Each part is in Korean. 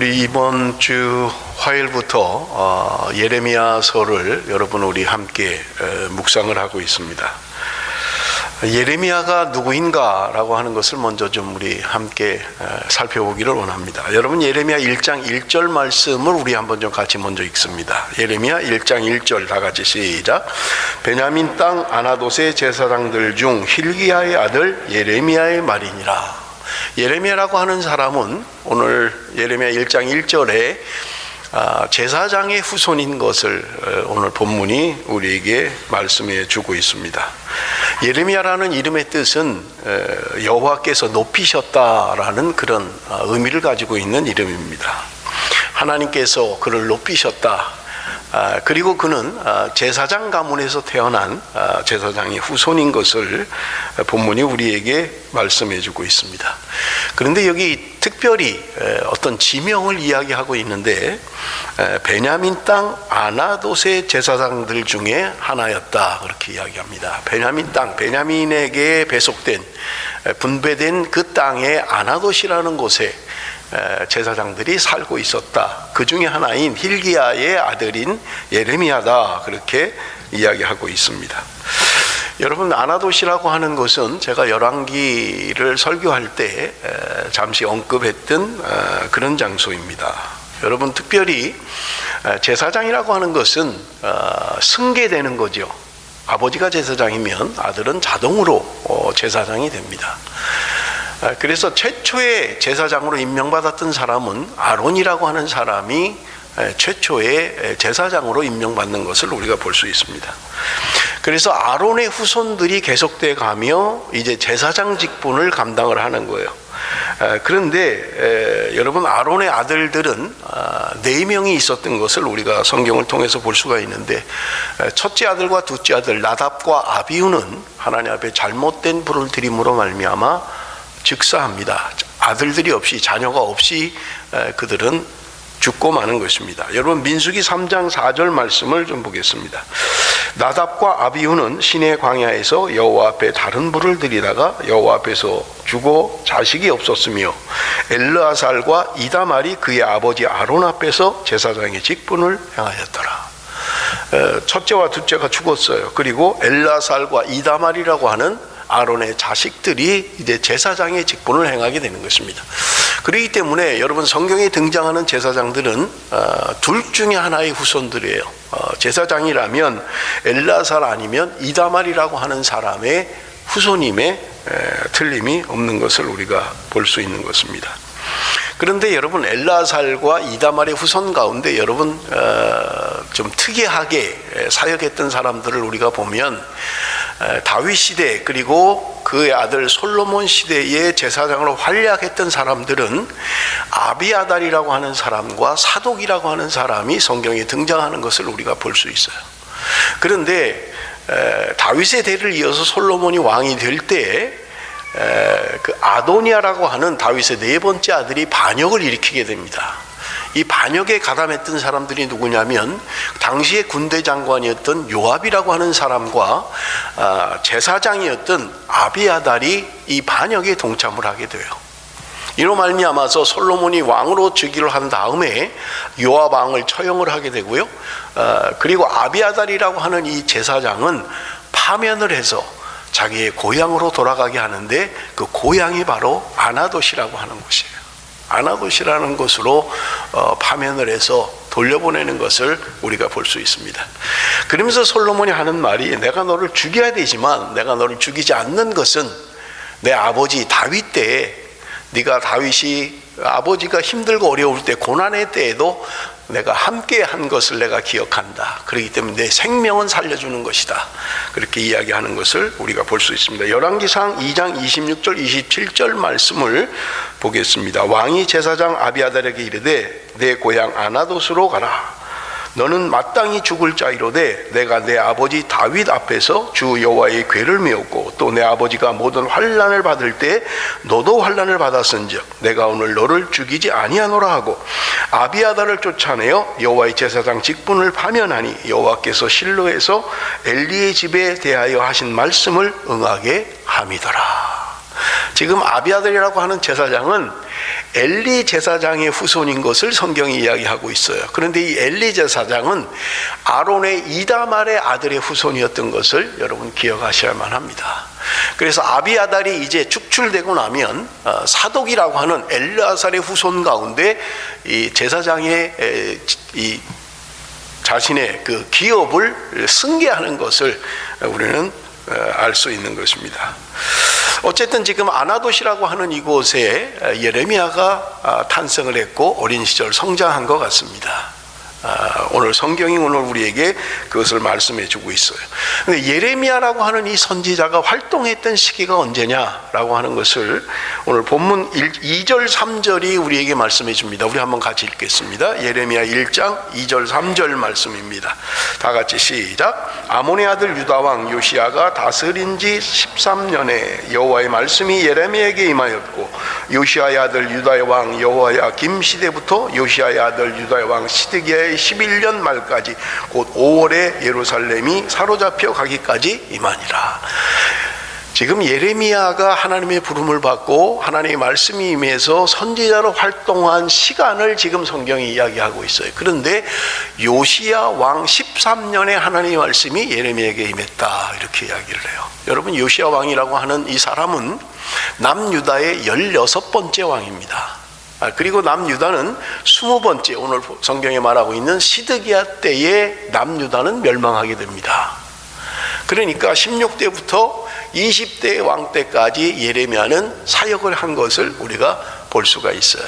우리 이번 주 화요일부터 예레미야서를 여러분 우리 함께 묵상을 하고 있습니다. 예레미야가 누구인가라고 하는 것을 먼저 좀 우리 함께 살펴보기를 원합니다. 여러분 예레미야 1장 1절 말씀을 우리 한번 좀 같이 먼저 읽습니다. 예레미야 1장 1절 다 같이 시작. 베냐민 땅 아나돗의 제사장들 중 hil기야의 아들 예레미야의 말이니라. 예레미야라고 하는 사람은 오늘 예레미야 1장 1절에 제사장의 후손인 것을 오늘 본문이 우리에게 말씀해 주고 있습니다. 예레미야라는 이름의 뜻은 여호와께서 높이셨다라는 그런 의미를 가지고 있는 이름입니다. 하나님께서 그를 높이셨다. 그리고 그는 제사장 가문에서 태어난 제사장의 후손인 것을 본문이 우리에게 말씀해 주고 있습니다. 그런데 여기 특별히 어떤 지명을 이야기하고 있는데 베냐민 땅 아나돗의 제사장들 중에 하나였다 그렇게 이야기합니다. 베냐민 땅, 베냐민에게 배속된 분배된 그 땅의 아나돗이라는 곳에 제사장들이 살고 있었다. 그 중에 하나인 hil기야의 아들인 예레미야다 그렇게 이야기하고 있습니다. 여러분 아나돗이라고 하는 것은 제가 열왕기를 설교할 때 잠시 언급했던 그런 장소입니다. 여러분 특별히 제사장이라고 하는 것은 승계되는 거죠. 아버지가 제사장이면 아들은 자동으로 제사장이 됩니다. 그래서 최초의 제사장으로 임명받았던 사람은 아론이라고 하는 사람이 최초의 제사장으로 임명받는 것을 우리가 볼 수 있습니다. 그래서 아론의 후손들이 계속돼 가며 이제 제사장 직분을 감당을 하는 거예요. 그런데 여러분 아론의 아들들은 4명이 있었던 것을 우리가 성경을 통해서 볼 수가 있는데 첫째 아들과 둘째 아들 나답과 아비후는 하나님 앞에 잘못된 불을 들임으로 말미암아 즉사합니다. 아들들이 없이 자녀가 없이 그들은 죽고 마는 것입니다. 여러분 민수기 3장 4절 말씀을 좀 보겠습니다. 나답과 아비후는 시내 광야에서 여호와 앞에 다른 불을 들이다가 여호와 앞에서 죽어 자식이 없었으며 엘르아살과 이다말이 그의 아버지 아론 앞에서 제사장의 직분을 행하였더라. 첫째와 둘째가 죽었어요. 그리고 엘르아살과 이다말이라고 하는 아론의 자식들이 이제 제사장의 직분을 행하게 되는 것입니다. 그렇기 때문에 여러분 성경에 등장하는 제사장들은 둘 중에 하나의 후손들이에요. 제사장이라면 엘르아살 아니면 이다말이라고 하는 사람의 후손임에 틀림이 없는 것을 우리가 볼 수 있는 것입니다. 그런데 여러분 엘르아살과 이다말의 후손 가운데 여러분 좀 특이하게 사역했던 사람들을 우리가 보면 다윗 시대 그리고 그의 아들 솔로몬 시대의 제사장으로 활약했던 사람들은 아비아달이라고 하는 사람과 사독이라고 하는 사람이 성경에 등장하는 것을 우리가 볼 수 있어요. 그런데 다윗의 대를 이어서 솔로몬이 왕이 될 때 그 아도니아라고 하는 다윗의 4번째 아들이 반역을 일으키게 됩니다. 이 반역에 가담했던 사람들이 누구냐면 당시의 군대 장관이었던 요압이라고 하는 사람과 제사장이었던 아비아달이 이 반역에 동참을 하게 돼요. 이로 말미암아서 솔로몬이 왕으로 즉위를 한 다음에 요압 왕을 처형을 하게 되고요. 그리고 아비아달이라고 하는 이 제사장은 파면을 해서 자기의 고향으로 돌아가게 하는데 그 고향이 바로 아나돗이라고 하는 곳이에요. 아나돗이라는 곳으로 파면을 해서 돌려보내는 것을 우리가 볼 수 있습니다. 그러면서 솔로몬이 하는 말이 내가 너를 죽여야 되지만 내가 너를 죽이지 않는 것은 내 아버지 다윗 때에 네가 다윗이 아버지가 힘들고 어려울 때 고난의 때에도 내가 함께 한 것을 내가 기억한다. 그렇기 때문에 내 생명은 살려주는 것이다. 그렇게 이야기하는 것을 우리가 볼 수 있습니다. 열왕기상 2장 26절 27절 말씀을 보겠습니다. 왕이 제사장 아비아달에게 이르되 내 고향 아나돗으로 가라. 너는 마땅히 죽을 자이로되 내가 내 아버지 다윗 앞에서 주 여호와의 궤를 메웠고 또 내 아버지가 모든 환난을 받을 때 너도 환난을 받았은즉 내가 오늘 너를 죽이지 아니하노라 하고 아비아달을 쫓아내어 여호와의 제사장 직분을 파면하니 여호와께서 실로에서 엘리의 집에 대하여 하신 말씀을 응하게 함이더라. 지금 아비아달이라고 하는 제사장은 엘리 제사장의 후손인 것을 성경이 이야기하고 있어요. 그런데 이 엘리 제사장은 아론의 이다말의 아들의 후손이었던 것을 여러분 기억하셔야만 합니다. 그래서 아비아달이 이제 축출되고 나면 사독이라고 하는 엘르아살의 후손 가운데 이 제사장의 이 자신의 그 기업을 승계하는 것을 우리는 알 수 있는 것입니다. 어쨌든 지금 아나돗이라고 하는 이곳에 예레미야가 탄생을 했고 어린 시절 성장한 것 같습니다. 오늘 성경이 오늘 우리에게 그것을 말씀해 주고 있어요. 근데 예레미야라고 하는 이 선지자가 활동했던 시기가 언제냐라고 하는 것을 오늘 본문 2절 3절이 우리에게 말씀해 줍니다. 우리 한번 같이 읽겠습니다. 예레미야 1장 2절 3절 말씀입니다. 다 같이 시작. 아몬의 아들 유다왕 요시야가 다스린 지 13년에 여호와의 말씀이 예레미야에게 임하였고 요시야의 아들 유다의 왕 여호야김 시대부터 요시야의 아들 유다의 왕 시드기야의 11년 말까지 곧 5월에 예루살렘이 사로잡혀 가기까지 임하니라. 지금 예레미야가 하나님의 부름을 받고 하나님의 말씀이 임해서 선지자로 활동한 시간을 지금 성경이 이야기하고 있어요. 그런데 요시야 왕 13년에 하나님의 말씀이 예레미야에게 임했다 이렇게 이야기를 해요. 여러분 요시야 왕이라고 하는 이 사람은 남유다의 16번째 왕입니다. 그리고 남유다는 20번째 오늘 성경에 말하고 있는 시드기야 때에 남유다는 멸망하게 됩니다. 그러니까 16대부터 20대 왕 때까지 예레미야는 사역을 한 것을 우리가 볼 수가 있어요.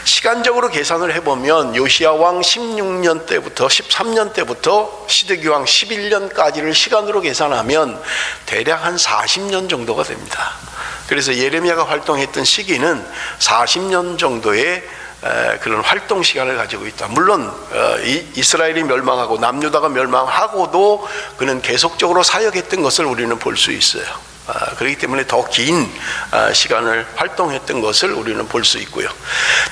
시간적으로 계산을 해보면 요시야 왕 16년 때부터 13년 때부터 시드기야 왕 11년까지를 시간으로 계산하면 대략 한 40년 정도가 됩니다. 그래서 예레미야가 활동했던 시기는 40년 정도의 그런 활동 시간을 가지고 있다. 물론 이스라엘이 멸망하고 남유다가 멸망하고도 그는 계속적으로 사역했던 것을 우리는 볼 수 있어요. 그렇기 때문에 더 긴 시간을 활동했던 것을 우리는 볼 수 있고요.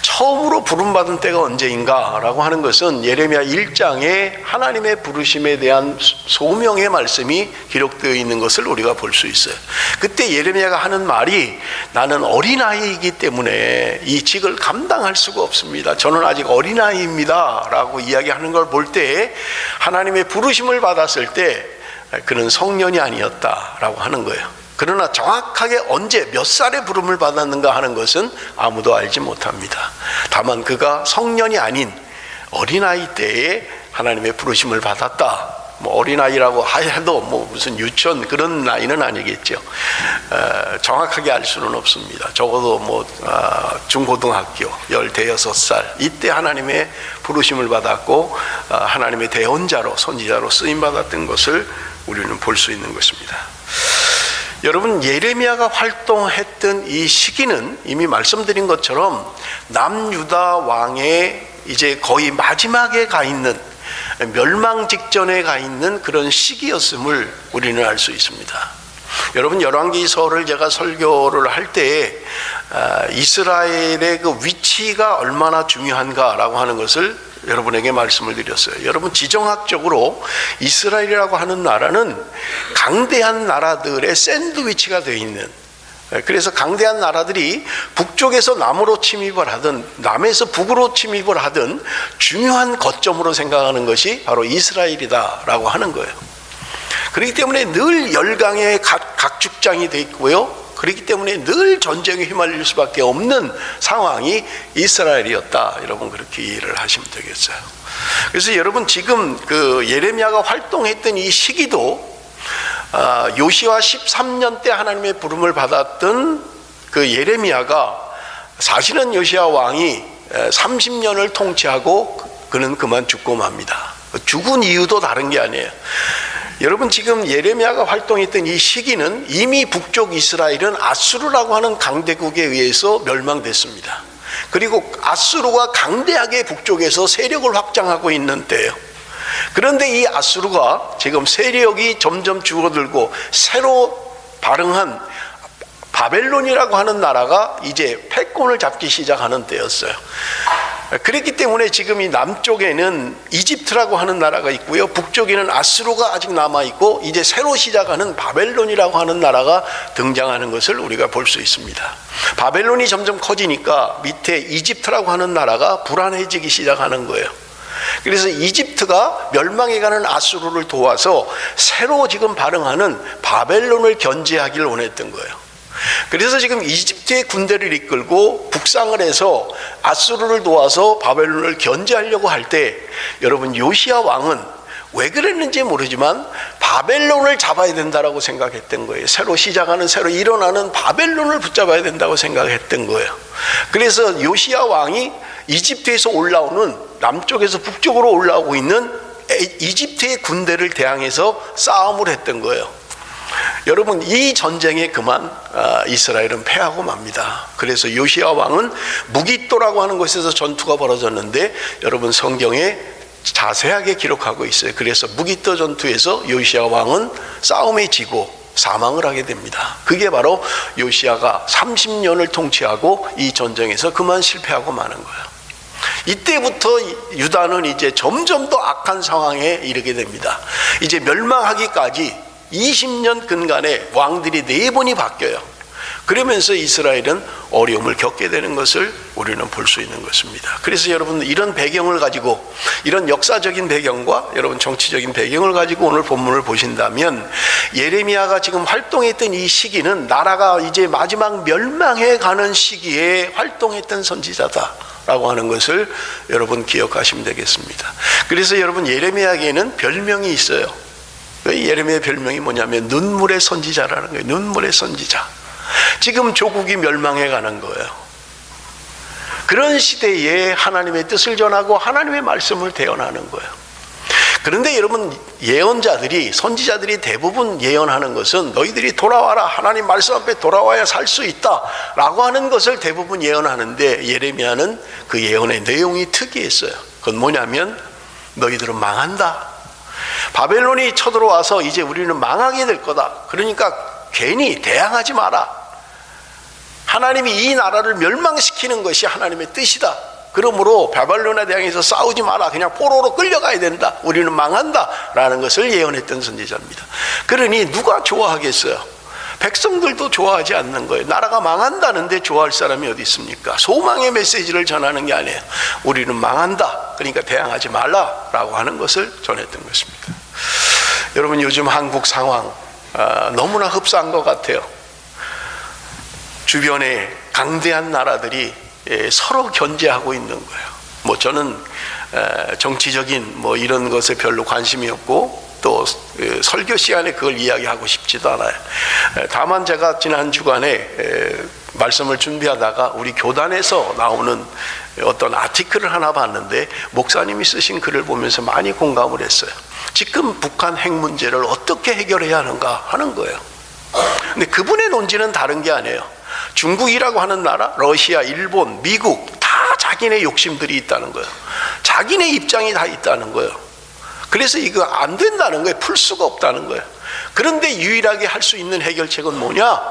처음으로 부름받은 때가 언제인가라고 하는 것은 예레미야 1장에 하나님의 부르심에 대한 소명의 말씀이 기록되어 있는 것을 우리가 볼 수 있어요. 그때 예레미야가 하는 말이 나는 어린아이이기 때문에 이 직을 감당할 수가 없습니다. 저는 아직 어린아이입니다 라고 이야기하는 걸 볼 때 하나님의 부르심을 받았을 때 그는 성년이 아니었다라고 하는 거예요. 그러나 정확하게 언제 몇 살에 부름을 받았는가 하는 것은 아무도 알지 못합니다. 다만 그가 성년이 아닌 어린아이 때에 하나님의 부르심을 받았다. 뭐 어린아이라고 해도 뭐 무슨 유치원 그런 나이는 아니겠죠. 정확하게 알 수는 없습니다. 적어도 뭐 중고등학교 16살 이때 하나님의 부르심을 받았고 하나님의 대언자로 선지자로 쓰임받았던 것을 우리는 볼 수 있는 것입니다. 여러분 예레미야가 활동했던 이 시기는 이미 말씀드린 것처럼 남유다 왕의 이제 거의 마지막에 가 있는 멸망 직전에 가 있는 그런 시기였음을 우리는 알 수 있습니다. 여러분 열왕기서를 제가 설교를 할 때 이스라엘의 그 위치가 얼마나 중요한가라고 하는 것을 여러분에게 말씀을 드렸어요. 여러분 지정학적으로 이스라엘이라고 하는 나라는 강대한 나라들의 샌드위치가 되어 있는, 그래서 강대한 나라들이 북쪽에서 남으로 침입을 하든 남에서 북으로 침입을 하든 중요한 거점으로 생각하는 것이 바로 이스라엘이다라고 하는 거예요. 그렇기 때문에 늘 열강의 각축장이 되어 있고요. 그렇기 때문에 늘 전쟁에 휘말릴 수밖에 없는 상황이 이스라엘이었다. 여러분 그렇게 이해를 하시면 되겠어요. 그래서 여러분 지금 그 예레미야가 활동했던 이 시기도 요시야 13년 때 하나님의 부름을 받았던 그 예레미야가 사실은 요시야 왕이 30년을 통치하고 그는 그만 죽고 맙니다. 죽은 이유도 다른 게 아니에요. 여러분 지금 예레미야가 활동했던 이 시기는 이미 북쪽 이스라엘은 아수르라고 하는 강대국에 의해서 멸망됐습니다. 그리고 아수르가 강대하게 북쪽에서 세력을 확장하고 있는 때예요. 그런데 이 아수르가 지금 세력이 점점 줄어들고 새로 발흥한 바벨론이라고 하는 나라가 이제 패권을 잡기 시작하는 때였어요. 그렇기 때문에 지금 이 남쪽에는 이집트라고 하는 나라가 있고요, 북쪽에는 아수르가 아직 남아있고 이제 새로 시작하는 바벨론이라고 하는 나라가 등장하는 것을 우리가 볼 수 있습니다. 바벨론이 점점 커지니까 밑에 이집트라고 하는 나라가 불안해지기 시작하는 거예요. 그래서 이집트가 멸망해가는 아수르를 도와서 새로 지금 발흥하는 바벨론을 견제하기를 원했던 거예요. 그래서 지금 이집트의 군대를 이끌고 북상을 해서 아수르를 도와서 바벨론을 견제하려고 할 때, 여러분 요시야 왕은 왜 그랬는지 모르지만 바벨론을 잡아야 된다라고 생각했던 거예요. 새로 시작하는, 새로 일어나는 바벨론을 붙잡아야 된다고 생각했던 거예요. 그래서 요시야 왕이 이집트에서 올라오는, 남쪽에서 북쪽으로 올라오고 있는 이집트의 군대를 대항해서 싸움을 했던 거예요. 여러분, 이 전쟁에 그만 이스라엘은 패하고 맙니다. 그래서 요시야 왕은 무깃도라고 하는 곳에서 전투가 벌어졌는데, 여러분 성경에 자세하게 기록하고 있어요. 그래서 무깃도 전투에서 요시야 왕은 싸움에 지고 사망을 하게 됩니다. 그게 바로 요시야가 30년을 통치하고 이 전쟁에서 그만 실패하고 마는 거예요. 이때부터 유다는 이제 점점 더 악한 상황에 이르게 됩니다. 이제 멸망하기까지 20년 근간에 왕들이 4번이 바뀌어요. 그러면서 이스라엘은 어려움을 겪게 되는 것을 우리는 볼 수 있는 것입니다. 그래서 여러분, 이런 배경을 가지고, 이런 역사적인 배경과 여러분 정치적인 배경을 가지고 오늘 본문을 보신다면, 예레미야가 지금 활동했던 이 시기는 나라가 이제 마지막 멸망해 가는 시기에 활동했던 선지자다 라고 하는 것을 여러분 기억하시면 되겠습니다. 그래서 여러분, 예레미야에게는 별명이 있어요. 예레미야의 별명이 뭐냐면 눈물의 선지자라는 거예요. 눈물의 선지자. 지금 조국이 멸망해 가는 거예요. 그런 시대에 하나님의 뜻을 전하고 하나님의 말씀을 대언하는 거예요. 그런데 여러분, 예언자들이, 선지자들이 대부분 예언하는 것은 너희들이 돌아와라, 하나님 말씀 앞에 돌아와야 살 수 있다 라고 하는 것을 대부분 예언하는데, 예레미야는 그 예언의 내용이 특이했어요. 그건 뭐냐면 너희들은 망한다, 바벨론이 쳐들어와서 이제 우리는 망하게 될 거다, 그러니까 괜히 대항하지 마라, 하나님이 이 나라를 멸망시키는 것이 하나님의 뜻이다, 그러므로 바벨론에 대항해서 싸우지 마라, 그냥 포로로 끌려가야 된다, 우리는 망한다 라는 것을 예언했던 선지자입니다. 그러니 누가 좋아하겠어요? 백성들도 좋아하지 않는 거예요. 나라가 망한다는데 좋아할 사람이 어디 있습니까? 소망의 메시지를 전하는 게 아니에요. 우리는 망한다, 그러니까 대항하지 말라 라고 하는 것을 전했던 것입니다. 여러분, 요즘 한국 상황 너무나 흡사한 것 같아요. 주변에 강대한 나라들이 서로 견제하고 있는 거예요. 뭐 저는 정치적인 뭐 이런 것에 별로 관심이 없고, 또 설교 시간에 그걸 이야기하고 싶지도 않아요. 다만 제가 지난 주간에 말씀을 준비하다가 우리 교단에서 나오는 어떤 아티클을 하나 봤는데, 목사님이 쓰신 글을 보면서 많이 공감을 했어요. 지금 북한 핵 문제를 어떻게 해결해야 하는가 하는 거예요. 근데 그분의 논지는 다른 게 아니에요. 중국이라고 하는 나라, 러시아, 일본, 미국 다 자기네 욕심들이 있다는 거예요. 자기네 입장이 다 있다는 거예요. 그래서 이거 안 된다는 거예요. 풀 수가 없다는 거예요. 그런데 유일하게 할 수 있는 해결책은 뭐냐?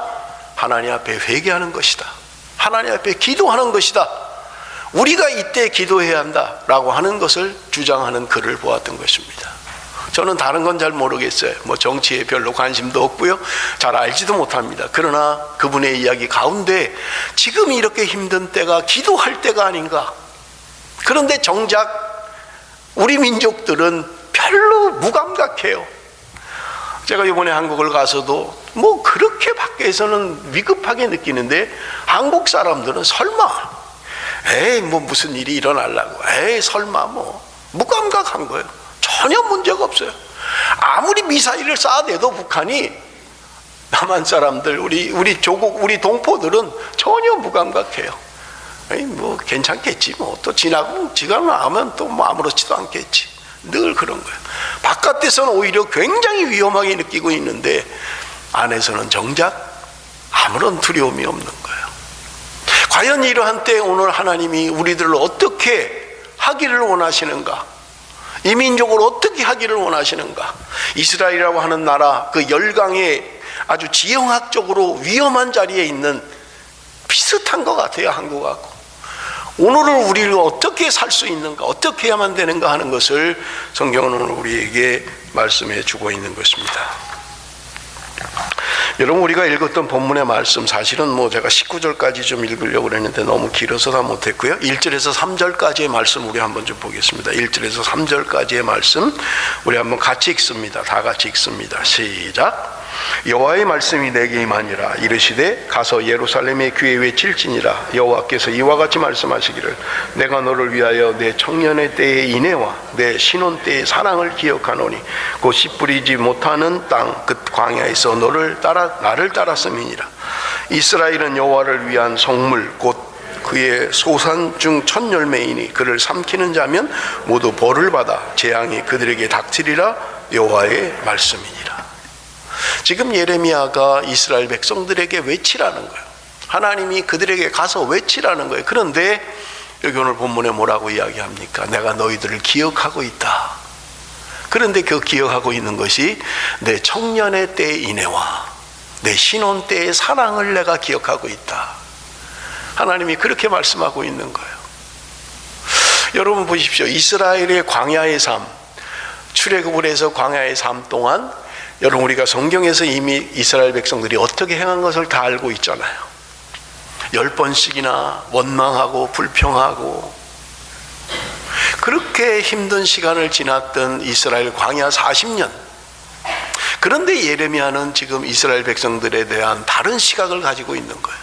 하나님 앞에 회개하는 것이다, 하나님 앞에 기도하는 것이다, 우리가 이때 기도해야 한다라고 하는 것을 주장하는 글을 보았던 것입니다. 저는 다른 건 잘 모르겠어요. 뭐 정치에 별로 관심도 없고요, 잘 알지도 못합니다. 그러나 그분의 이야기 가운데 지금 이렇게 힘든 때가 기도할 때가 아닌가. 그런데 정작 우리 민족들은 별로 무감각해요. 제가 이번에 한국을 가서도 뭐 그렇게 밖에서는 위급하게 느끼는데, 한국 사람들은 설마, 에이 뭐 무슨 일이 일어나려고, 에이 설마, 뭐 무감각한 거예요. 전혀 문제가 없어요. 아무리 미사일을 쏴대도 북한이, 남한 사람들, 우리 조국, 우리 동포들은 전혀 무감각해요. 에이 뭐 괜찮겠지, 뭐 또 지나고 나면 또 뭐 아무렇지도 않겠지, 늘 그런 거예요. 바깥에서는 오히려 굉장히 위험하게 느끼고 있는데, 안에서는 정작 아무런 두려움이 없는 거예요. 과연 이러한 때 오늘 하나님이 우리들을 어떻게 하기를 원하시는가? 이 민족을 어떻게 하기를 원하시는가? 이스라엘이라고 하는 나라, 그 열강의 아주 지형학적으로 위험한 자리에 있는, 비슷한 것 같아요, 한국하고. 오늘을 우리를 어떻게 살 수 있는가, 어떻게 해야만 되는가 하는 것을 성경은 오늘 우리에게 말씀해 주고 있는 것입니다. 여러분, 우리가 읽었던 본문의 말씀, 사실은 제가 19절까지 좀 읽으려고 그랬는데 너무 길어서 다 못했고요. 1절에서 3절까지의 말씀 우리 한번 좀 보겠습니다. 1절에서 3절까지의 말씀 우리 한번 같이 읽습니다. 다 같이 읽습니다. 시작. 여호와의 말씀이 내게 임하니라. 이르시되 가서 예루살렘의 귀에 외칠지니라. 여호와께서 이와 같이 말씀하시기를 내가 너를 위하여 내 청년의 때의 인애와 내 신혼 때의 사랑을 기억하노니 곧 씨 뿌리지 못하는 땅 그 광야에서 나를 따랐음이니라. 이스라엘은 여호와를 위한 성물 곧 그의 소산 중 첫 열매이니 그를 삼키는 자면 모두 벌을 받아 재앙이 그들에게 닥치리라. 여호와의 말씀이니라. 지금 예레미야가 이스라엘 백성들에게 외치라는 거예요. 하나님이 그들에게 가서 외치라는 거예요. 그런데 여기 오늘 본문에 뭐라고 이야기합니까? 내가 너희들을 기억하고 있다. 그런데 그 기억하고 있는 것이 내 청년의 때의 인애와 내 신혼 때의 사랑을 내가 기억하고 있다. 하나님이 그렇게 말씀하고 있는 거예요. 여러분 보십시오. 이스라엘의 광야의 삶, 출애굽을 해서 광야의 삶 동안 여러분 우리가 성경에서 이미 이스라엘 백성들이 어떻게 행한 것을 다 알고 있잖아요. 10번씩이나 원망하고 불평하고 그렇게 힘든 시간을 지났던 이스라엘 광야 40년. 그런데 예레미야는 지금 이스라엘 백성들에 대한 다른 시각을 가지고 있는 거예요.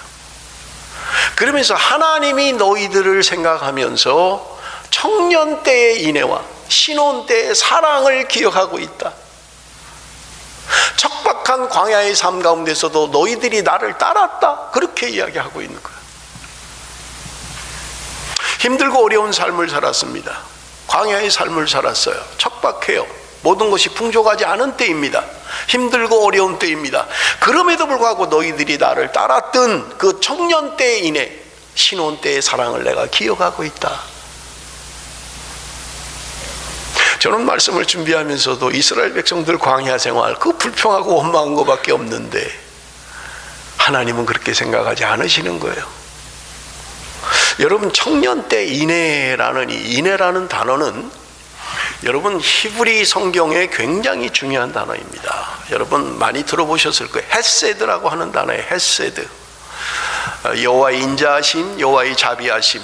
그러면서 하나님이 너희들을 생각하면서 청년 때의 인애와 신혼 때의 사랑을 기억하고 있다. 척박한 광야의 삶 가운데서도 너희들이 나를 따랐다. 그렇게 이야기하고 있는 거예요. 힘들고 어려운 삶을 살았습니다. 광야의 삶을 살았어요. 척박해요. 모든 것이 풍족하지 않은 때입니다. 힘들고 어려운 때입니다. 그럼에도 불구하고 너희들이 나를 따랐던 그 청년 때의 인애, 신혼 때의 사랑을 내가 기억하고 있다. 저는 말씀을 준비하면서도 이스라엘 백성들 광야 생활 그 불평하고 원망한 것밖에 없는데 하나님은 그렇게 생각하지 않으시는 거예요. 여러분, 청년 때 인애라는 이 인애라는 단어는 여러분 히브리 성경에 굉장히 중요한 단어입니다. 여러분 많이 들어보셨을 거예요. 헤세드라고 하는 단어예요. 헤세드. 여호와의 인자하심, 여호와의 자비하심.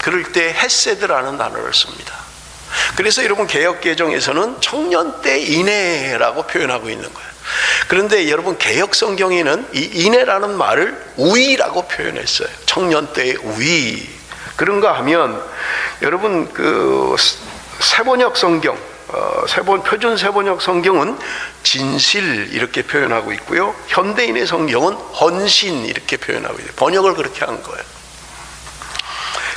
그럴 때 헤세드라는 단어를 씁니다. 그래서 여러분 개역개정에서는 청년 때 인애라고 표현하고 있는 거예요. 그런데 여러분 개역 성경에는 이 인애라는 말을 우위라고 표현했어요. 청년 때의 우위. 그런가 하면 여러분 그 세번역 성경, 표준 세번역 성경은 진실 이렇게 표현하고 있고요. 현대인의 성경은 헌신 이렇게 표현하고 있어요. 번역을 그렇게 한 거예요.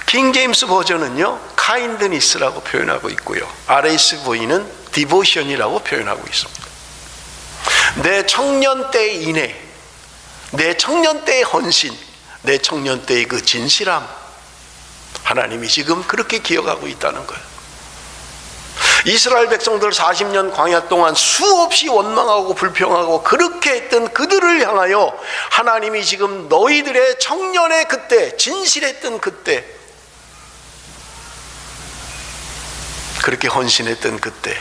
킹 제임스 버전은요 kindness라고 표현하고 있고요. RSV는 devotion이라고 표현하고 있습니다. 내 청년 때의 인애, 내 청년 때의 헌신, 내 청년 때의 그 진실함, 하나님이 지금 그렇게 기억하고 있다는 거예요. 이스라엘 백성들 40년 광야 동안 수없이 원망하고 불평하고 그렇게 했던 그들을 향하여 하나님이 지금 너희들의 청년의 그때, 진실했던 그때, 그렇게 헌신했던 그때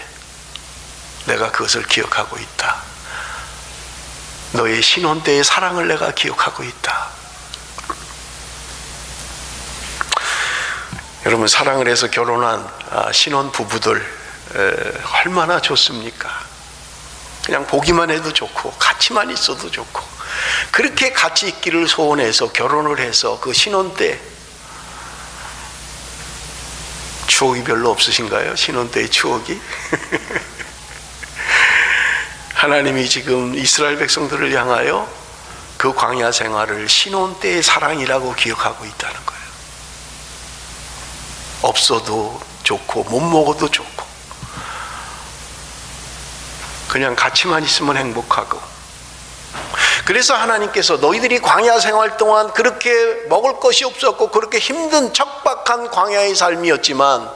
내가 그것을 기억하고 있다. 너의 신혼 때의 사랑을 내가 기억하고 있다. 여러분, 사랑을 해서 결혼한 신혼 부부들 얼마나 좋습니까? 그냥 보기만 해도 좋고 같이만 있어도 좋고 그렇게 같이 있기를 소원해서 결혼을 해서 그 신혼 때 추억이 별로 없으신가요? 신혼 때의 추억이? 하나님이 지금 이스라엘 백성들을 향하여 그 광야 생활을 신혼 때의 사랑이라고 기억하고 있다는 거예요. 없어도 좋고 못 먹어도 좋고 그냥 같이만 있으면 행복하고. 그래서 하나님께서 너희들이 광야 생활 동안 그렇게 먹을 것이 없었고 그렇게 힘든 척박한 광야의 삶이었지만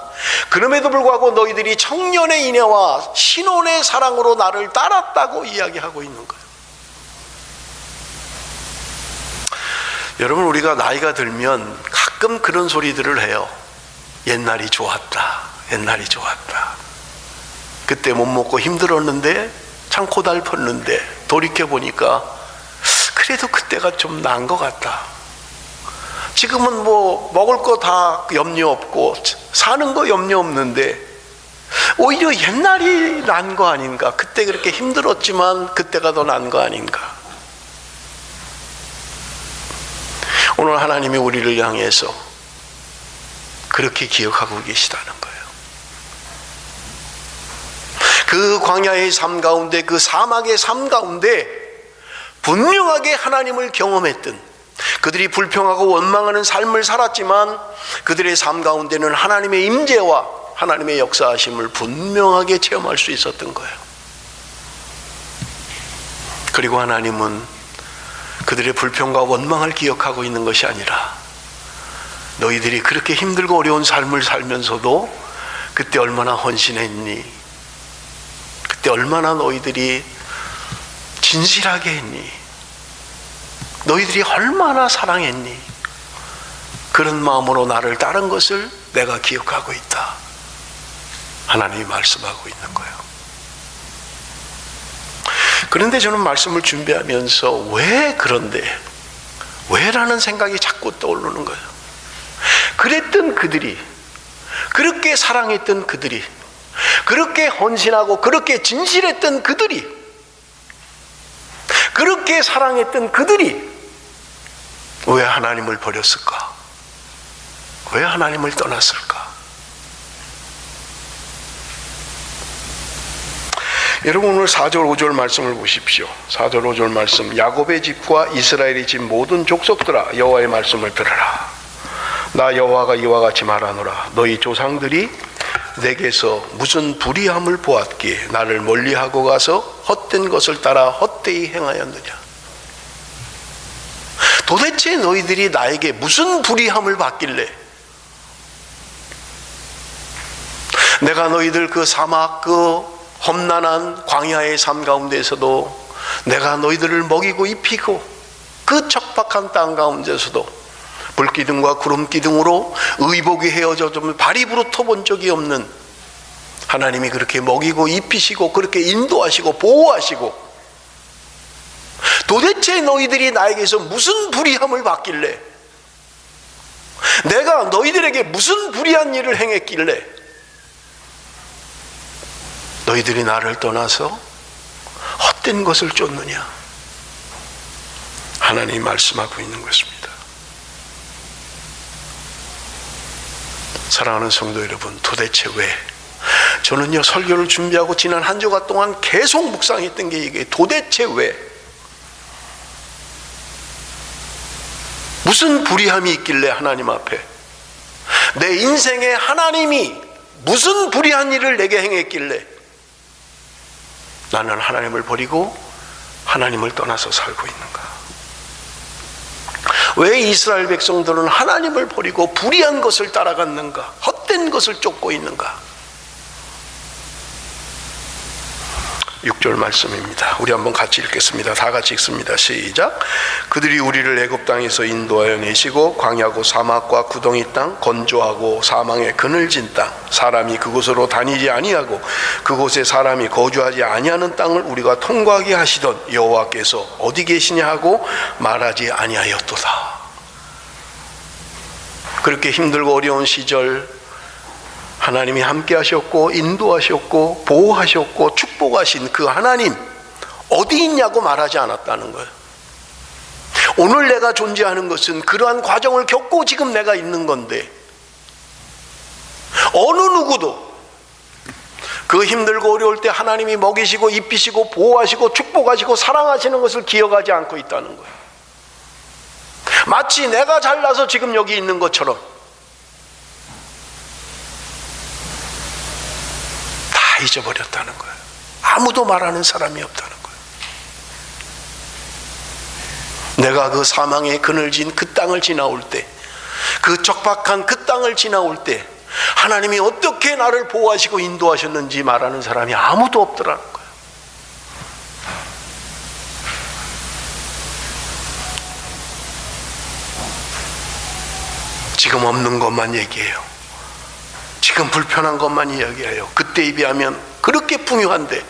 그럼에도 불구하고 너희들이 청년의 인애와 신혼의 사랑으로 나를 따랐다고 이야기하고 있는 거예요. 여러분, 우리가 나이가 들면 가끔 그런 소리들을 해요. 옛날이 좋았다. 옛날이 좋았다. 그때 못 먹고 힘들었는데 참 고달팠는데 돌이켜보니까 그래도 그때가 좀 나은 것 같다. 지금은 뭐 먹을 거 다 염려 없고 사는 거 염려 없는데 오히려 옛날이 난 거 아닌가. 그때 그렇게 힘들었지만 그때가 더 난 거 아닌가. 오늘 하나님이 우리를 향해서 그렇게 기억하고 계시다는 거예요. 그 광야의 삶 가운데, 그 사막의 삶 가운데 분명하게 하나님을 경험했던, 그들이 불평하고 원망하는 삶을 살았지만 그들의 삶 가운데는 하나님의 임재와 하나님의 역사하심을 분명하게 체험할 수 있었던 거예요. 그리고 하나님은 그들의 불평과 원망을 기억하고 있는 것이 아니라 너희들이 그렇게 힘들고 어려운 삶을 살면서도 그때 얼마나 헌신했니? 그때 얼마나 너희들이 진실하게 했니? 너희들이 얼마나 사랑했니? 그런 마음으로 나를 따른 것을 내가 기억하고 있다. 하나님이 말씀하고 있는 거예요. 그런데 저는 말씀을 준비하면서 왜 그런데? 왜라는 생각이 자꾸 떠오르는 거예요. 그랬던 그들이, 그렇게 사랑했던 그들이, 그렇게 헌신하고 그렇게 진실했던 그들이, 그렇게 사랑했던 그들이 왜 하나님을 버렸을까? 왜 하나님을 떠났을까? 여러분, 오늘 4절 5절 말씀을 보십시오. 4절 5절 말씀. 야곱의 집과 이스라엘의 집 모든 족속들아, 여호와의 말씀을 들으라. 나 여호와가 이와 같이 말하노라. 너희 조상들이 내게서 무슨 불의함을 보았기에 나를 멀리하고 가서 헛된 것을 따라 헛되이 행하였느냐. 도대체 너희들이 나에게 무슨 불의함을 받길래 내가 너희들 그 사막, 그 험난한 광야의 삶 가운데서도 내가 너희들을 먹이고 입히고 그 척박한 땅 가운데서도 불기둥과 구름기둥으로 의복이 헤어져 좀 발이 부러터본 적이 없는 하나님이 그렇게 먹이고 입히시고 그렇게 인도하시고 보호하시고 도대체 너희들이 나에게서 무슨 불의함을 받길래, 내가 너희들에게 무슨 불의한 일을 행했길래 너희들이 나를 떠나서 헛된 것을 쫓느냐. 하나님이 말씀하고 있는 것입니다. 사랑하는 성도 여러분, 도대체 왜? 저는요, 설교를 준비하고 지난 한 주간 동안 계속 묵상했던 게 이게 도대체 왜? 무슨 불의함이 있길래 하나님 앞에 내 인생에 하나님이 무슨 불의한 일을 내게 행했길래 나는 하나님을 버리고 하나님을 떠나서 살고 있는가? 왜 이스라엘 백성들은 하나님을 버리고 불의한 것을 따라갔는가? 헛된 것을 쫓고 있는가? 6절 말씀입니다. 우리 한번 같이 읽겠습니다. 다 같이 읽습니다. 시작. 그들이 우리를 애굽 땅에서 인도하여 내시고 광야고 사막과 구덩이 땅, 건조하고 사망의 그늘진 땅, 사람이 그곳으로 다니지 아니하고 그곳에 사람이 거주하지 아니하는 땅을 우리가 통과하게 하시던 여호와께서 어디 계시냐 하고 말하지 아니하였도다. 그렇게 힘들고 어려운 시절 하나님이 함께 하셨고 인도하셨고 보호하셨고 축복하신 그 하나님 어디 있냐고 말하지 않았다는 거예요. 오늘 내가 존재하는 것은 그러한 과정을 겪고 지금 내가 있는 건데, 어느 누구도 그 힘들고 어려울 때 하나님이 먹이시고 입히시고 보호하시고 축복하시고 사랑하시는 것을 기억하지 않고 있다는 거예요. 마치 내가 잘나서 지금 여기 있는 것처럼 다 잊어버렸다는 거예요. 아무도 말하는 사람이 없다는 거예요. 내가 그 사망의 그늘진 그 땅을 지나올 때, 그 척박한 그 땅을 지나올 때 하나님이 어떻게 나를 보호하시고 인도하셨는지 말하는 사람이 아무도 없더라는 거예요. 지금 없는 것만 얘기해요. 지금 불편한 것만 이야기해요. 그때에 비하면 그렇게 풍요한데,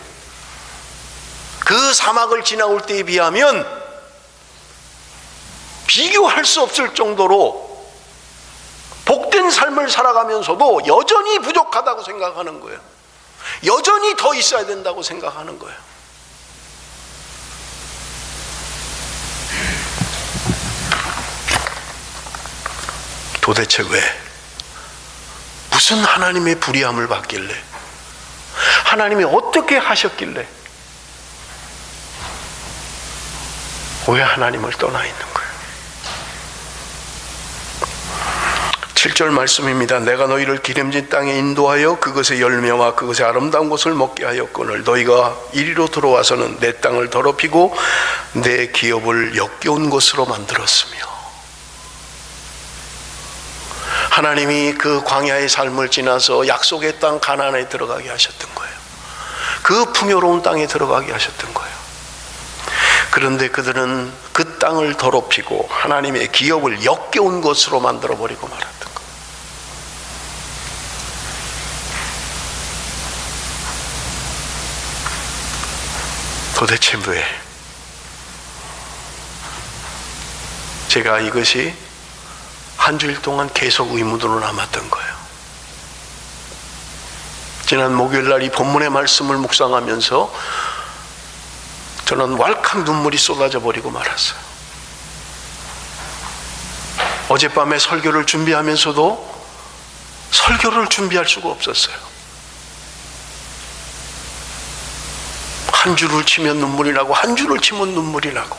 그 사막을 지나올 때에 비하면 비교할 수 없을 정도로 복된 삶을 살아가면서도 여전히 부족하다고 생각하는 거예요. 여전히 더 있어야 된다고 생각하는 거예요. 도대체 왜? 무슨 하나님의 불의함을 받길래? 하나님이 어떻게 하셨길래? 왜 하나님을 떠나 있는 거예요? 7절 말씀입니다. 내가 너희를 기름진 땅에 인도하여 그것의 열매와 그것의 아름다운 것을 먹게 하였거늘 너희가 이리로 들어와서는 내 땅을 더럽히고 내 기업을 역겨운 것으로 만들었으며. 하나님이 그 광야의 삶을 지나서 약속의 땅 가나안에 들어가게 하셨던 거예요. 그 풍요로운 땅에 들어가게 하셨던 거예요. 그런데 그들은 그 땅을 더럽히고 하나님의 기업을 역겨운 것으로 만들어버리고 말았던 거예요. 도대체 왜? 제가 이것이 한 주일 동안 계속 의문으로 남았던 거예요. 지난 목요일 날 이 본문의 말씀을 묵상하면서 저는 왈칵 눈물이 쏟아져 버리고 말았어요. 어젯밤에 설교를 준비하면서도 설교를 준비할 수가 없었어요. 한 줄을 치면 눈물이 나고 한 줄을 치면 눈물이 나고,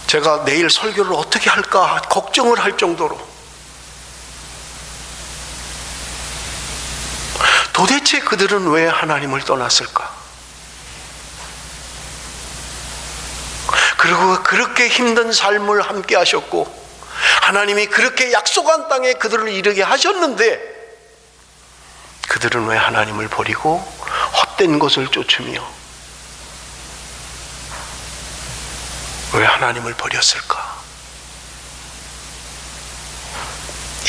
제가 내일 설교를 어떻게 할까 걱정을 할 정도로. 도대체 그들은 왜 하나님을 떠났을까? 그리고 그렇게 힘든 삶을 함께 하셨고 하나님이 그렇게 약속한 땅에 그들을 이르게 하셨는데 그들은 왜 하나님을 버리고 헛된 것을 쫓으며 왜 하나님을 버렸을까?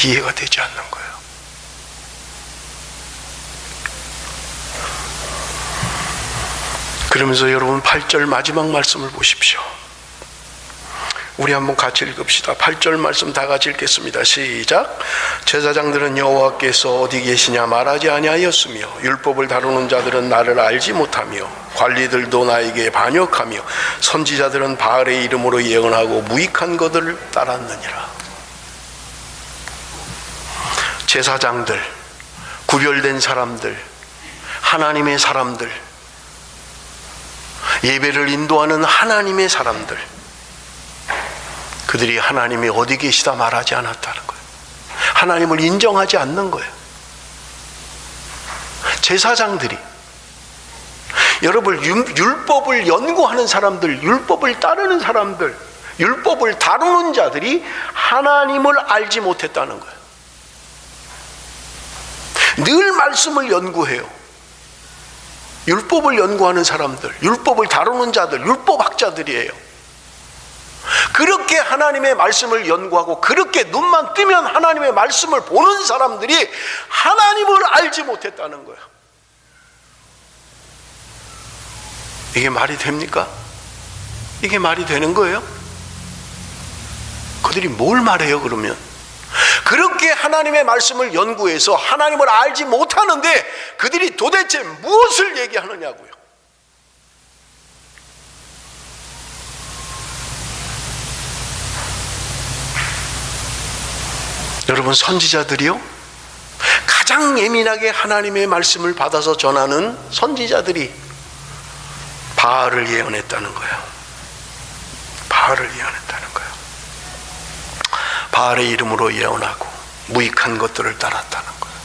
이해가 되지 않는 거예요. 그러면서 여러분 8절 마지막 말씀을 보십시오. 우리 한번 같이 읽읍시다. 8절 말씀 다 같이 읽겠습니다. 시작. 제사장들은 여호와께서 어디 계시냐 말하지 아니하였으며 율법을 다루는 자들은 나를 알지 못하며 관리들도 나에게 반역하며 선지자들은 바알의 이름으로 예언하고 무익한 것들을 따랐느니라. 제사장들, 구별된 사람들, 하나님의 사람들, 예배를 인도하는 하나님의 사람들, 그들이 하나님이 어디 계시다 말하지 않았다는 거예요. 하나님을 인정하지 않는 거예요. 제사장들이, 여러분 율법을 연구하는 사람들, 율법을 따르는 사람들, 율법을 다루는 자들이 하나님을 알지 못했다는 거예요. 늘 말씀을 연구해요. 율법을 연구하는 사람들, 율법을 다루는 자들, 율법학자들이에요. 그렇게 하나님의 말씀을 연구하고 그렇게 눈만 뜨면 하나님의 말씀을 보는 사람들이 하나님을 알지 못했다는 거예요. 이게 말이 됩니까? 이게 말이 되는 거예요? 그들이 뭘 말해요 그러면? 그렇게 하나님의 말씀을 연구해서 하나님을 알지 못하는데 그들이 도대체 무엇을 얘기하느냐고요. 여러분 선지자들이요, 가장 예민하게 하나님의 말씀을 받아서 전하는 선지자들이 바알을 예언했다는 거예요. 바알을 예언했다는 거예요. 바알의 이름으로 예언하고 무익한 것들을 따랐다는 거예요.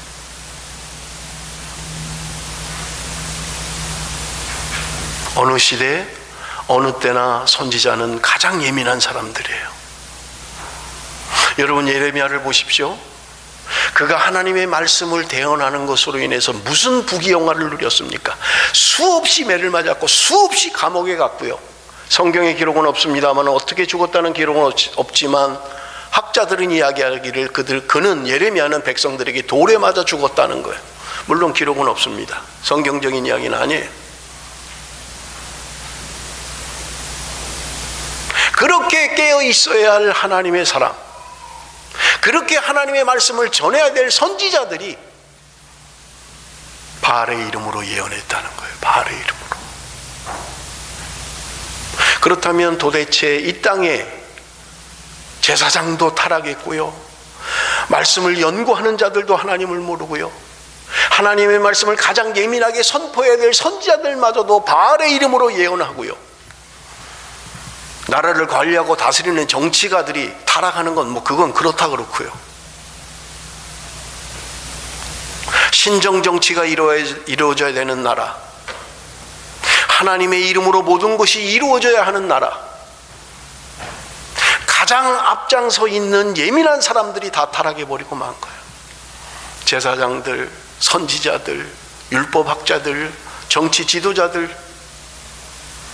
어느 시대 어느 때나 선지자는 가장 예민한 사람들이에요. 여러분 예레미야를 보십시오. 그가 하나님의 말씀을 대언하는 것으로 인해서 무슨 부귀영화를 누렸습니까? 수없이 매를 맞았고 수없이 감옥에 갔고요. 성경의 기록은 없습니다만 어떻게 죽었다는 기록은 없지만 학자들은 이야기하기를 그는 예레미야는 백성들에게 돌에 맞아 죽었다는 거예요. 물론 기록은 없습니다. 성경적인 이야기는 아니에요. 그렇게 깨어 있어야 할 하나님의 사람, 그렇게 하나님의 말씀을 전해야 될 선지자들이 바알의 이름으로 예언했다는 거예요. 바알의 이름으로. 그렇다면 도대체 이 땅에 제사장도 타락했고요, 말씀을 연구하는 자들도 하나님을 모르고요, 하나님의 말씀을 가장 예민하게 선포해야 될 선지자들마저도 바알의 이름으로 예언하고요, 나라를 관리하고 다스리는 정치가들이 타락하는 건 그건 그렇다 그렇고요, 신정 정치가 이루어져야 되는 나라, 하나님의 이름으로 모든 것이 이루어져야 하는 나라, 가장 앞장서 있는 예민한 사람들이 다 타락해버리고 만 거예요. 제사장들, 선지자들, 율법학자들, 정치 지도자들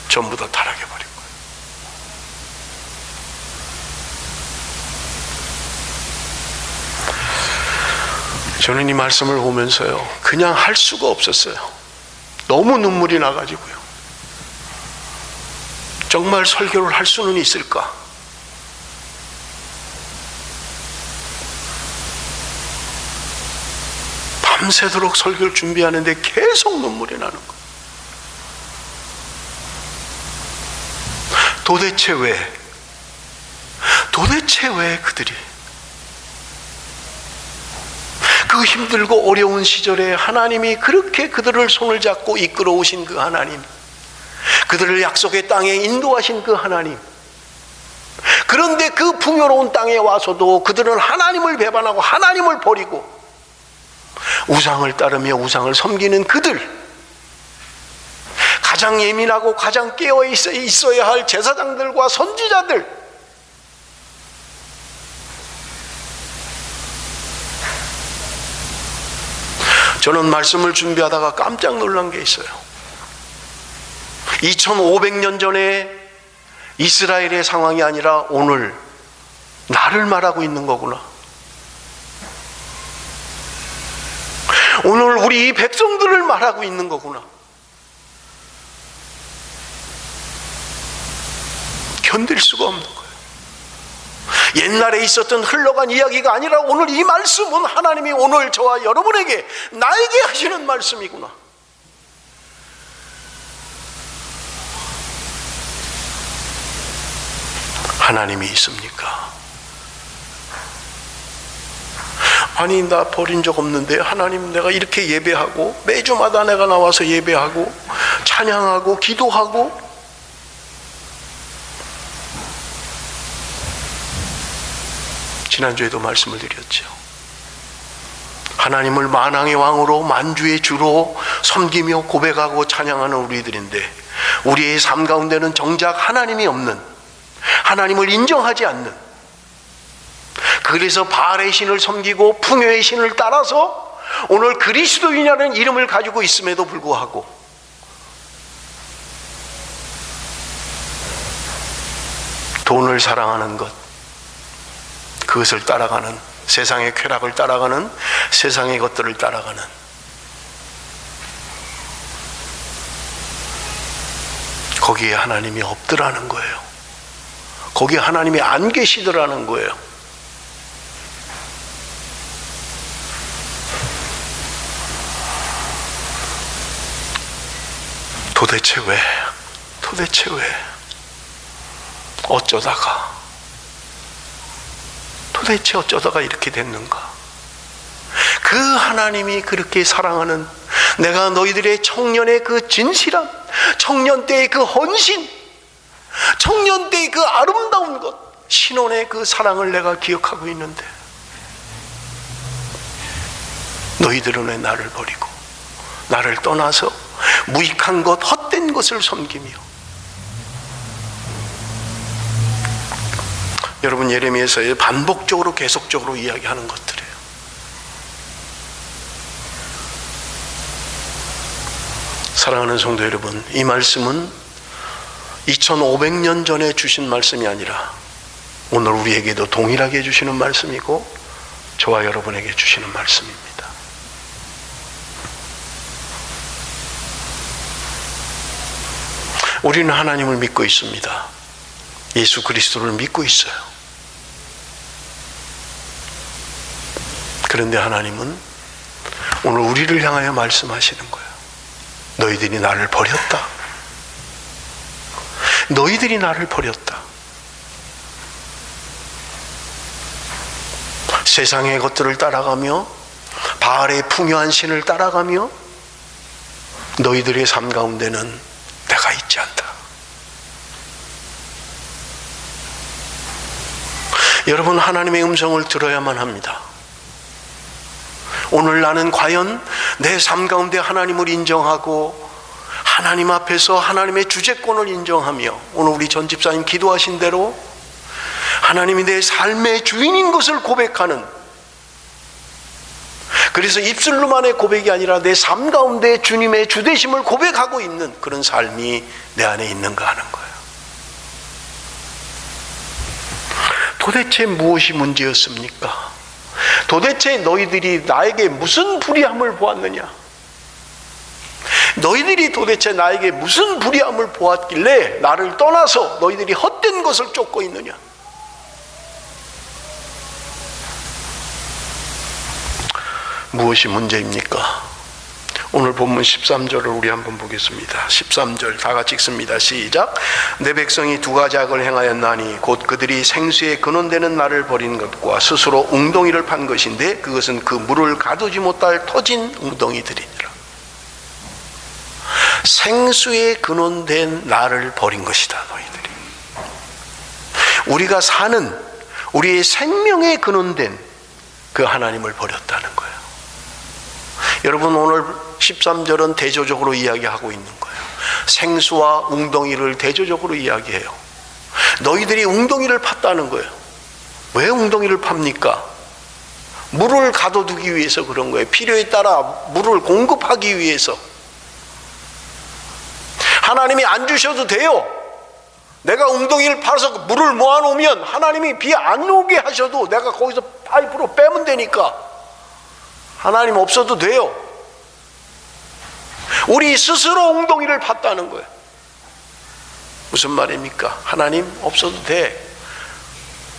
전부 다 타락해버린 거예요. 저는 이 말씀을 보면서요, 그냥 할 수가 없었어요. 너무 눈물이 나가지고요. 정말 설교를 할 수는 있을까? 밤새도록 설교를 준비하는데 계속 눈물이 나는 거예요. 도대체 왜 그들이 그 힘들고 어려운 시절에 하나님이 그렇게 그들을 손을 잡고 이끌어 오신 그 하나님, 그들을 약속의 땅에 인도하신 그 하나님, 그런데 그 풍요로운 땅에 와서도 그들은 하나님을 배반하고 하나님을 버리고 우상을 따르며 우상을 섬기는 그들, 가장 예민하고 가장 깨어 있어야 할 제사장들과 선지자들, 저는 말씀을 준비하다가 깜짝 놀란 게 있어요. 2500년 전에 이스라엘의 상황이 아니라 오늘 나를 말하고 있는 거구나. 오늘 우리 이 백성들을 말하고 있는 거구나. 견딜 수가 없는 거예요. 옛날에 있었던 흘러간 이야기가 아니라 오늘 이 말씀은 하나님이 오늘 저와 여러분에게, 나에게 하시는 말씀이구나. 하나님이 있습니까? 아니, 나 버린 적 없는데 하나님, 내가 이렇게 예배하고 매주마다 내가 나와서 예배하고 찬양하고 기도하고, 지난주에도 말씀을 드렸죠. 하나님을 만왕의 왕으로 만주의 주로 섬기며 고백하고 찬양하는 우리들인데, 우리의 삶 가운데는 정작 하나님이 없는, 하나님을 인정하지 않는, 그래서 바알의 신을 섬기고 풍요의 신을 따라서 오늘 그리스도인이라는 이름을 가지고 있음에도 불구하고 돈을 사랑하는 것, 그것을 따라가는, 세상의 쾌락을 따라가는, 세상의 것들을 따라가는, 거기에 하나님이 없더라는 거예요. 거기에 하나님이 안 계시더라는 거예요. 도대체 왜 도대체 어쩌다가 이렇게 됐는가? 그 하나님이 그렇게 사랑하는, 내가 너희들의 청년의 그 진실함, 청년 때의 그 헌신, 청년 때의 그 아름다운 것, 신혼의 그 사랑을 내가 기억하고 있는데 너희들은 왜 나를 버리고 나를 떠나서 무익한 것, 헛된 것을 섬기며. 여러분, 예레미야서에 반복적으로 계속적으로 이야기하는 것들이에요. 사랑하는 성도 여러분, 이 말씀은 2500년 전에 주신 말씀이 아니라 오늘 우리에게도 동일하게 해주시는 말씀이고 저와 여러분에게 주시는 말씀입니다. 우리는 하나님을 믿고 있습니다. 예수 그리스도를 믿고 있어요. 그런데 하나님은 오늘 우리를 향하여 말씀하시는 거예요. 너희들이 나를 버렸다. 너희들이 나를 버렸다. 세상의 것들을 따라가며 바알의 풍요한 신을 따라가며 너희들의 삶 가운데는 내가 있지 않다. 여러분, 하나님의 음성을 들어야만 합니다. 오늘 나는 과연 내 삶 가운데 하나님을 인정하고 하나님 앞에서 하나님의 주재권을 인정하며 오늘 우리 전 집사님 기도하신 대로 하나님이 내 삶의 주인인 것을 고백하는, 그래서 입술로만의 고백이 아니라 내 삶 가운데 주님의 주되심을 고백하고 있는 그런 삶이 내 안에 있는가 하는 거예요. 도대체 무엇이 문제였습니까? 도대체 너희들이 나에게 무슨 불의함을 보았느냐? 너희들이 도대체 나에게 무슨 불의함을 보았길래 나를 떠나서 너희들이 헛된 것을 쫓고 있느냐? 무엇이 문제입니까? 오늘 본문 13절을 우리 한번 보겠습니다. 13절 다 같이 읽습니다. 시작. 내 백성이 두 가지 악을 행하였나니 곧 그들이 생수에 근원되는 나를 버린 것과 스스로 웅덩이를 판 것인데 그것은 그 물을 가두지 못할 터진 웅덩이들이니라. 생수에 근원된 나를 버린 것이다. 너희들이 우리가 사는 우리의 생명에 근원된 그 하나님을 버렸다는 거예요. 여러분, 오늘 13절은 대조적으로 이야기하고 있는 거예요. 생수와 웅덩이를 대조적으로 이야기해요. 너희들이 웅덩이를 팠다는 거예요. 왜 웅덩이를 팝니까? 물을 가둬두기 위해서 그런 거예요. 필요에 따라 물을 공급하기 위해서. 하나님이 안 주셔도 돼요. 내가 웅덩이를 파서 물을 모아놓으면 하나님이 비 안 오게 하셔도 내가 거기서 파이프로 빼면 되니까 하나님 없어도 돼요. 우리 스스로 웅덩이를 팠다는 거예요. 무슨 말입니까? 하나님 없어도 돼.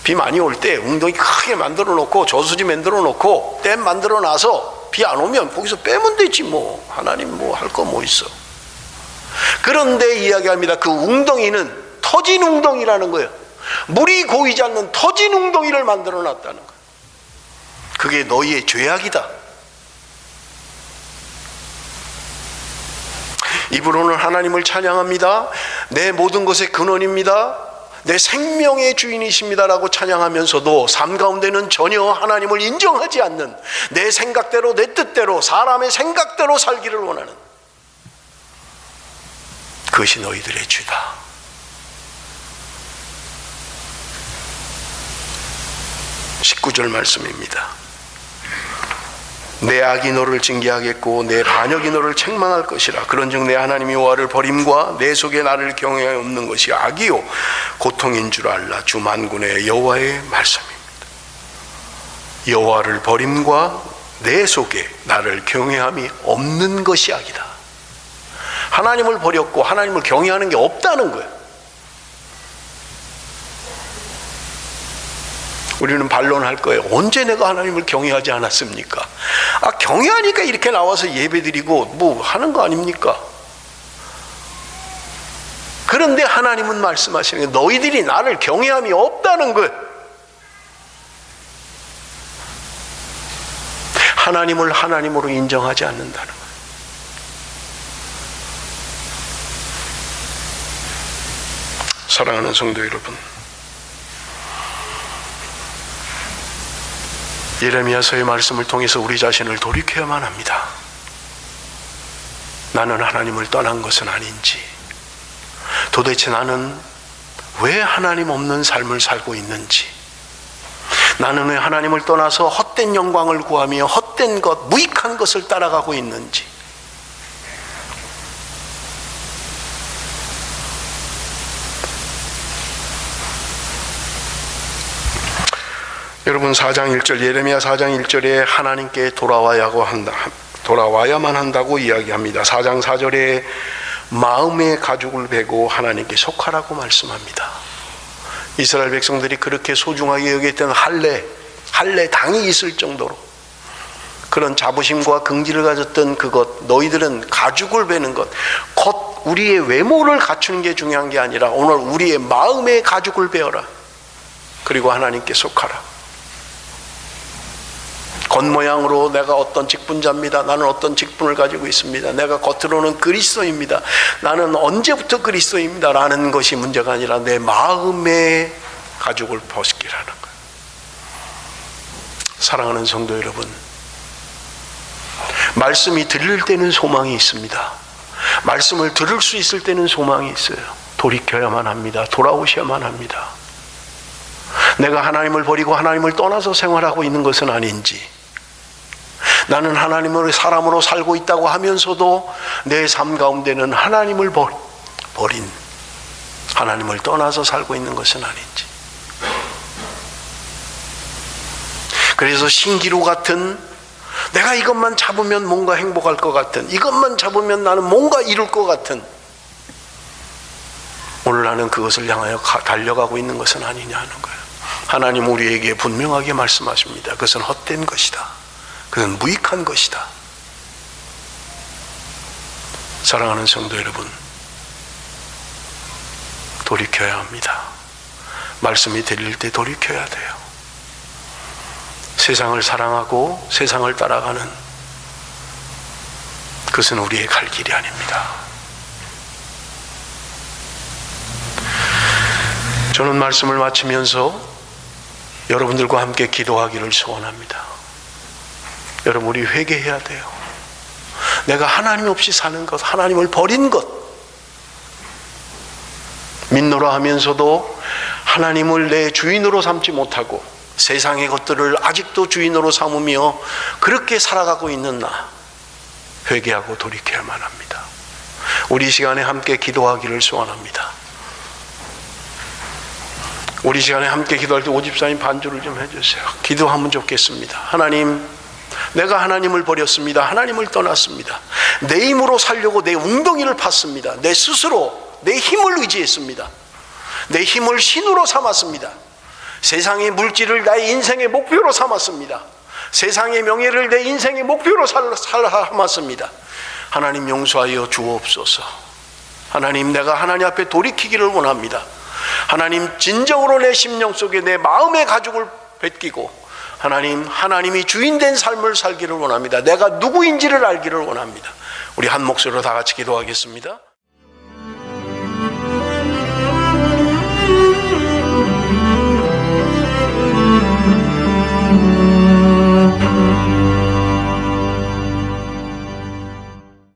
비 많이 올 때 웅덩이 크게 만들어 놓고 저수지 만들어 놓고 댐 만들어 놔서 비 안 오면 거기서 빼면 되지 뭐. 하나님 뭐 할 거 뭐 있어. 그런데 이야기합니다. 그 웅덩이는 터진 웅덩이라는 거예요. 물이 고이지 않는 터진 웅덩이를 만들어 놨다는 거예요. 그게 너희의 죄악이다. 입으로는 하나님을 찬양합니다. 내 모든 것의 근원입니다. 내 생명의 주인이십니다라고 찬양하면서도 삶 가운데는 전혀 하나님을 인정하지 않는, 내 생각대로 내 뜻대로 사람의 생각대로 살기를 원하는, 그것이 너희들의 죄다. (19절) 말씀입니다. 내 악이 너를 징계하겠고 내 반역이 너를 책망할 것이라. 그런즉 내 하나님 여호와를 버림과 내 속에 나를 경외하여 없는 것이 악이요 고통인 줄 알라. 주 만군의 여호와의 말씀입니다. 여호와를 버림과 내 속에 나를 경외함이 없는 것이 악이다. 하나님을 버렸고 하나님을 경외하는 게 없다는 거예요. 우리는 반론할 거예요. 언제 내가 하나님을 경외하지 않았습니까? 경외하니까 이렇게 나와서 예배드리고 뭐 하는 거 아닙니까? 그런데 하나님은 말씀하시는 게 너희들이 나를 경외함이 없다는 거예요. 하나님을 하나님으로 인정하지 않는다는 거예요. 사랑하는 성도 여러분, 예레미야서의 말씀을 통해서 우리 자신을 돌이켜야만 합니다. 나는 하나님을 떠난 것은 아닌지, 도대체 나는 왜 하나님 없는 삶을 살고 있는지, 나는 왜 하나님을 떠나서 헛된 영광을 구하며 헛된 것, 무익한 것을 따라가고 있는지, 여러분 4장 1절 예레미야 4장 1절에 하나님께 돌아와야만 한다고 이야기합니다. 4장 4절에 마음의 가죽을 베고 하나님께 속하라고 말씀합니다. 이스라엘 백성들이 그렇게 소중하게 여겼던 할례 당이 있을 정도로 그런 자부심과 긍지를 가졌던 그것, 너희들은 가죽을 베는 것, 곧 우리의 외모를 갖추는 게 중요한 게 아니라 오늘 우리의 마음의 가죽을 베어라. 그리고 하나님께 속하라. 겉모양으로 내가 어떤 직분자입니다. 나는 어떤 직분을 가지고 있습니다. 내가 겉으로는 그리스도입니다. 나는 언제부터 그리스도입니다. 라는 것이 문제가 아니라 내 마음의 가죽을 벗기라는 거예요. 사랑하는 성도 여러분, 말씀이 들릴 때는 소망이 있습니다. 말씀을 들을 수 있을 때는 소망이 있어요. 돌이켜야만 합니다. 돌아오셔야만 합니다. 내가 하나님을 버리고 하나님을 떠나서 생활하고 있는 것은 아닌지, 나는 하나님을 사람으로 살고 있다고 하면서도 내 삶 가운데는 하나님을 버린, 하나님을 떠나서 살고 있는 것은 아닌지. 그래서 신기루 같은, 내가 이것만 잡으면 뭔가 행복할 것 같은, 이것만 잡으면 나는 뭔가 이룰 것 같은, 오늘 나는 그것을 향하여 달려가고 있는 것은 아니냐는 거예요. 하나님 우리에게 분명하게 말씀하십니다. 그것은 헛된 것이다. 그것은 무익한 것이다. 사랑하는 성도 여러분, 돌이켜야 합니다. 말씀이 들릴 때 돌이켜야 돼요. 세상을 사랑하고 세상을 따라가는 그것은 우리의 갈 길이 아닙니다. 저는 말씀을 마치면서 여러분들과 함께 기도하기를 소원합니다. 여러분, 우리 회개해야 돼요. 내가 하나님 없이 사는 것, 하나님을 버린 것, 믿노라 하면서도 하나님을 내 주인으로 삼지 못하고 세상의 것들을 아직도 주인으로 삼으며 그렇게 살아가고 있는 나, 회개하고 돌이켜야만 합니다. 우리 시간에 함께 기도하기를 소원합니다. 우리 시간에 함께 기도할 때 오집사님 반주를 좀 해주세요. 기도하면 좋겠습니다. 하나님, 내가 하나님을 버렸습니다. 하나님을 떠났습니다. 내 힘으로 살려고 내 웅덩이를 팠습니다. 내 스스로 내 힘을 의지했습니다. 내 힘을 신으로 삼았습니다. 세상의 물질을 나의 인생의 목표로 삼았습니다. 세상의 명예를 내 인생의 목표로 삼았습니다. 하나님 용서하여 주옵소서. 하나님, 내가 하나님 앞에 돌이키기를 원합니다. 하나님, 진정으로 내 심령 속에 내 마음의 가죽을 벗기고 하나님이 주인된 삶을 살기를 원합니다. 내가 누구인지를 알기를 원합니다. 우리 한 목소리로 다 같이 기도하겠습니다.